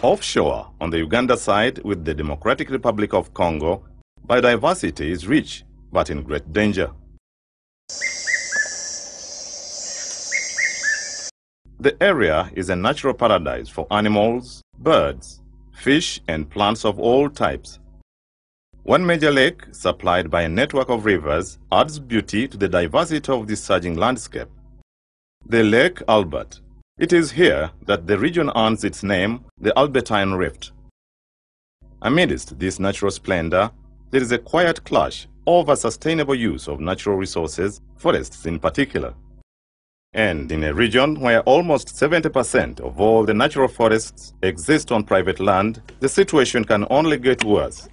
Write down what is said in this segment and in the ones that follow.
Offshore, on the Uganda side with the Democratic Republic of Congo, biodiversity is rich, but in great danger. The area is a natural paradise for animals, birds, fish, and plants of all types. One major lake, supplied by a network of rivers, adds beauty to the diversity of this surging landscape. The Lake Albert. It is here that the region earns its name, the Albertine Rift. Amidst this natural splendor, there is a quiet clash over sustainable use of natural resources, forests in particular. And in a region where almost 70% of all the natural forests exist on private land, the situation can only get worse.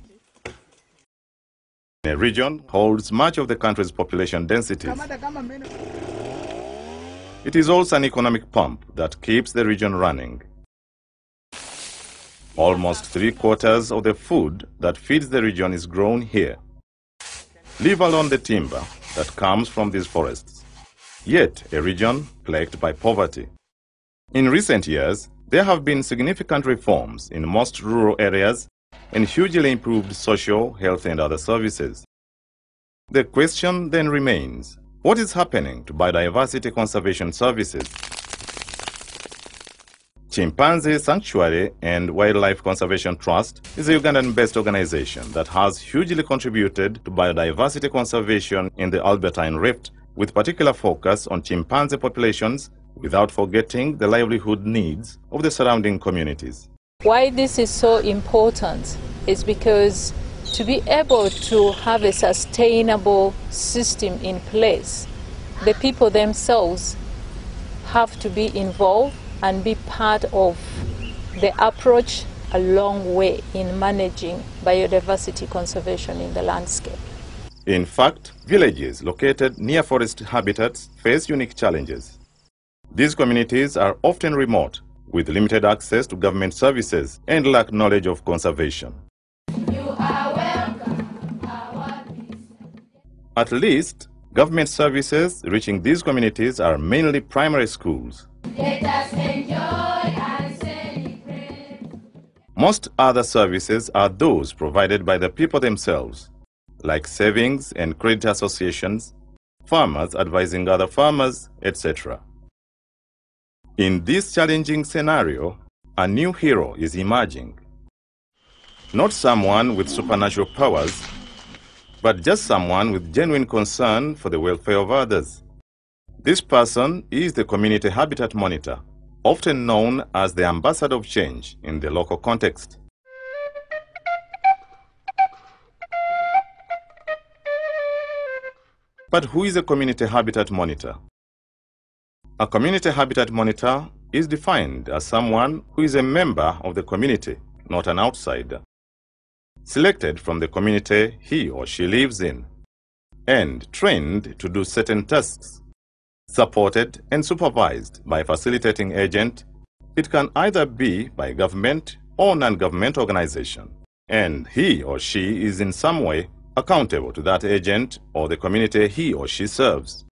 A region holds much of the country's population densities. It is also an economic pump that keeps the region running. Almost 3/4 of the food that feeds the region is grown here. Leave alone the timber that comes from these forests. Yet a region plagued by poverty. In recent years, there have been significant reforms in most rural areas and hugely improved social, health and other services. The question then remains, what is happening to biodiversity conservation services? Chimpanzee Sanctuary and Wildlife Conservation Trust is a Ugandan-based organization that has hugely contributed to biodiversity conservation in the Albertine Rift, with particular focus on chimpanzee populations without forgetting the livelihood needs of the surrounding communities. Why this is so important is because to be able to have a sustainable system in place, the people themselves have to be involved and be part of the approach a long way in managing biodiversity conservation in the landscape. In fact, villages located near forest habitats face unique challenges. These communities are often remote, with limited access to government services and lack knowledge of conservation. At least, government services reaching these communities are mainly primary schools. Let us enjoy and celebrate. Most other services are those provided by the people themselves, like savings and credit associations, farmers advising other farmers, etc. In this challenging scenario, a new hero is emerging. Not someone with supernatural powers, but just someone with genuine concern for the welfare of others. This person is the community habitat monitor, often known as the ambassador of change in the local context. But who is a community habitat monitor? A community habitat monitor is defined as someone who is a member of the community, not an outsider, selected from the community he or she lives in, and trained to do certain tasks, supported and supervised by a facilitating agent. It can either be by government or non-government organization, and he or she is in some way accountable to that agent or the community he or she serves.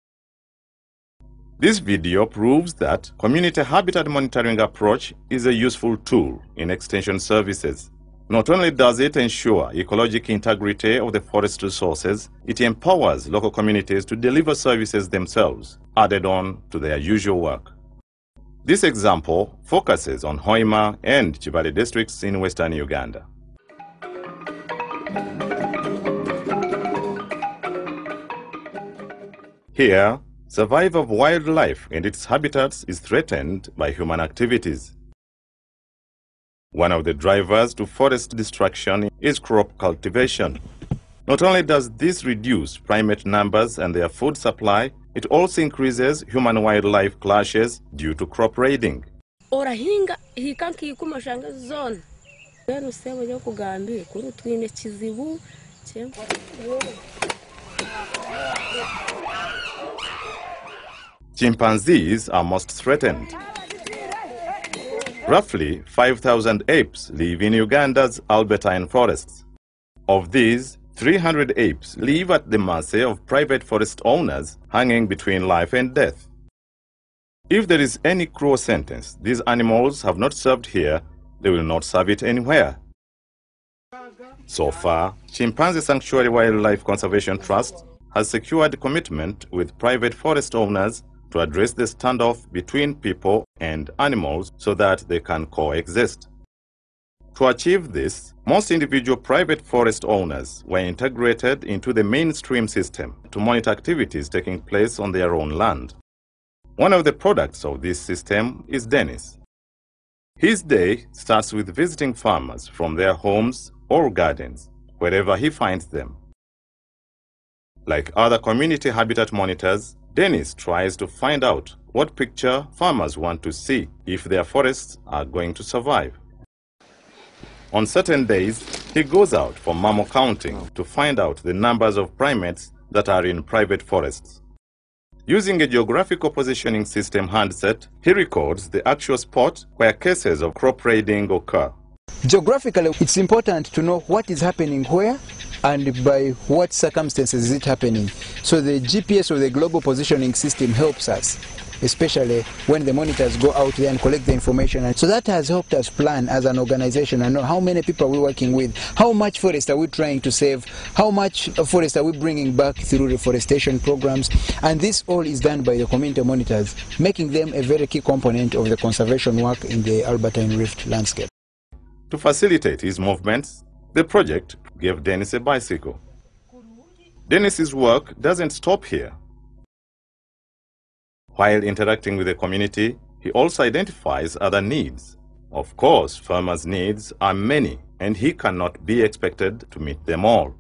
This video proves that community habitat monitoring approach is a useful tool in extension services. Not only does it ensure ecological integrity of the forest resources, it empowers local communities to deliver services themselves, added on to their usual work. This example focuses on Hoima and Chibali districts in western Uganda. Here, survival of wildlife and its habitats is threatened by human activities. One of the drivers to forest destruction is crop cultivation. Not only does this reduce primate numbers and their food supply, it also increases human-wildlife clashes due to crop raiding. Chimpanzees are most threatened. Roughly 5,000 apes live in Uganda's Albertine forests. Of these, 300 apes live at the mercy of private forest owners, hanging between life and death. If there is any cruel sentence these animals have not served here, they will not serve it anywhere. So far, Chimpanzee Sanctuary Wildlife Conservation Trust has secured commitment with private forest owners to address the standoff between people and animals so that they can coexist. To achieve this, most individual private forest owners were integrated into the mainstream system to monitor activities taking place on their own land. One of the products of this system is Dennis. His day starts with visiting farmers from their homes or gardens, wherever he finds them. Like other community habitat monitors, Dennis tries to find out what picture farmers want to see if their forests are going to survive. On certain days, he goes out for mammal counting to find out the numbers of primates that are in private forests. Using a geographical positioning system handset, he records the actual spot where cases of crop raiding occur. Geographically, it's important to know what is happening where and by what circumstances is it happening. So the GPS or the global positioning system helps us, especially when the monitors go out there and collect the information. And so that has helped us plan as an organization and know how many people are we working with, how much forest are we trying to save, how much forest are we bringing back through reforestation programs. And this all is done by the community monitors, making them a very key component of the conservation work in the Albertine Rift landscape. To facilitate his movements, the project gave Dennis a bicycle. Dennis's work doesn't stop here. While interacting with the community, he also identifies other needs. Of course, farmers' needs are many, and he cannot be expected to meet them all.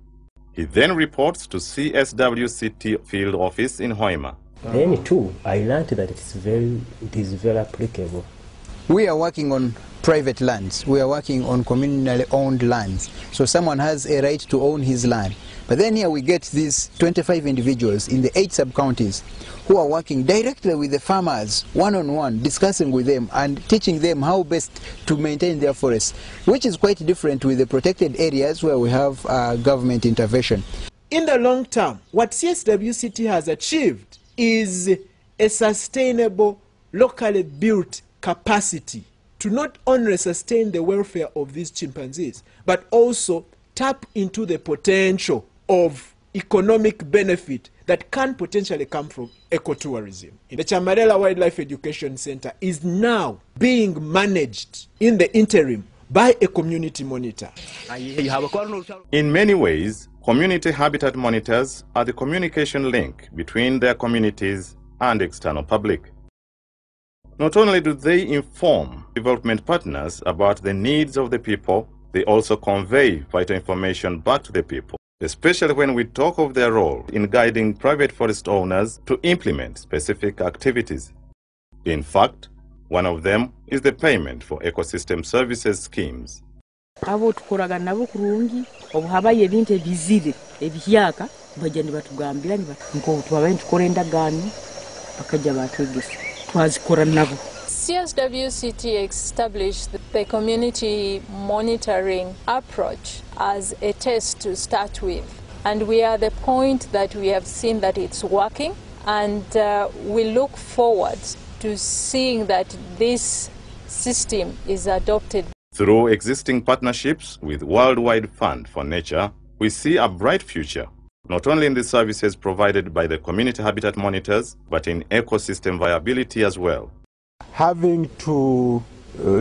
He then reports to CSWCT field office in Hoima. Then too, I learned that it is very applicable. We are working on private lands. We are working on communally owned lands. So someone has a right to own his land. But then here we get these 25 individuals in the 8 sub-counties who are working directly with the farmers, one-on-one, discussing with them and teaching them how best to maintain their forests, which is quite different with the protected areas where we have government intervention. In the long term, what CSWCT has achieved is a sustainable, locally built capacity to not only sustain the welfare of these chimpanzees, but also tap into the potential of economic benefit that can potentially come from ecotourism. The Chambarela Wildlife Education Center is now being managed in the interim by a community monitor. In many ways, community habitat monitors are the communication link between their communities and external public. Not only do they inform development partners about the needs of the people, they also convey vital information back to the people, especially when we talk of their role in guiding private forest owners to implement specific activities. In fact, one of them is the payment for ecosystem services schemes. Abo tukoraga nabo kurungi obuhabaye ebintu ebizire ebihyaka bajja ne batugambira ngo twabaye tukora endagaano bakajja batwegesa twazikora nabo. CSWCT established the community monitoring approach as a test to start with, and we are at the point that we have seen that it's working, and we look forward to seeing that this system is adopted. Through existing partnerships with Worldwide Fund for Nature, we see a bright future, not only in the services provided by the community habitat monitors, but in ecosystem viability as well. Having to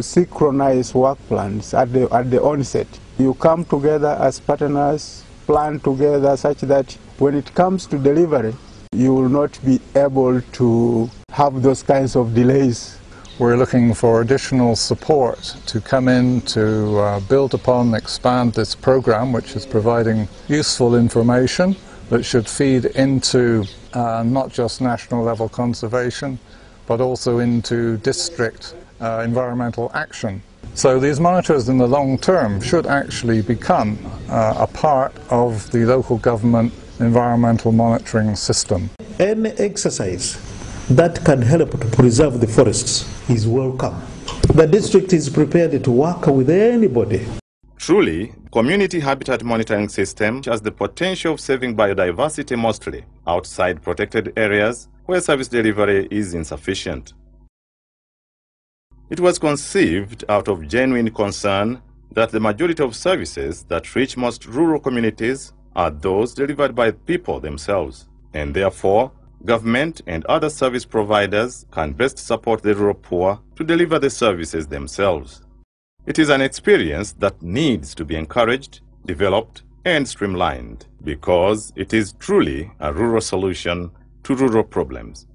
synchronize work plans at the onset. You come together as partners, plan together such that when it comes to delivery, you will not be able to have those kinds of delays. We're looking for additional support to come in to build upon, expand this program, which is providing useful information that should feed into not just national level conservation, but also into district environmental action. So these monitors in the long term should actually become a part of the local government environmental monitoring system. Any exercise that can help to preserve the forests is welcome. The district is prepared to work with anybody. Truly, community habitat monitoring system has the potential of saving biodiversity mostly outside protected areas where service delivery is insufficient. It was conceived out of genuine concern that the majority of services that reach most rural communities are those delivered by people themselves, and therefore, government and other service providers can best support the rural poor to deliver the services themselves. It is an experience that needs to be encouraged, developed, and streamlined because it is truly a rural solution to rural problems.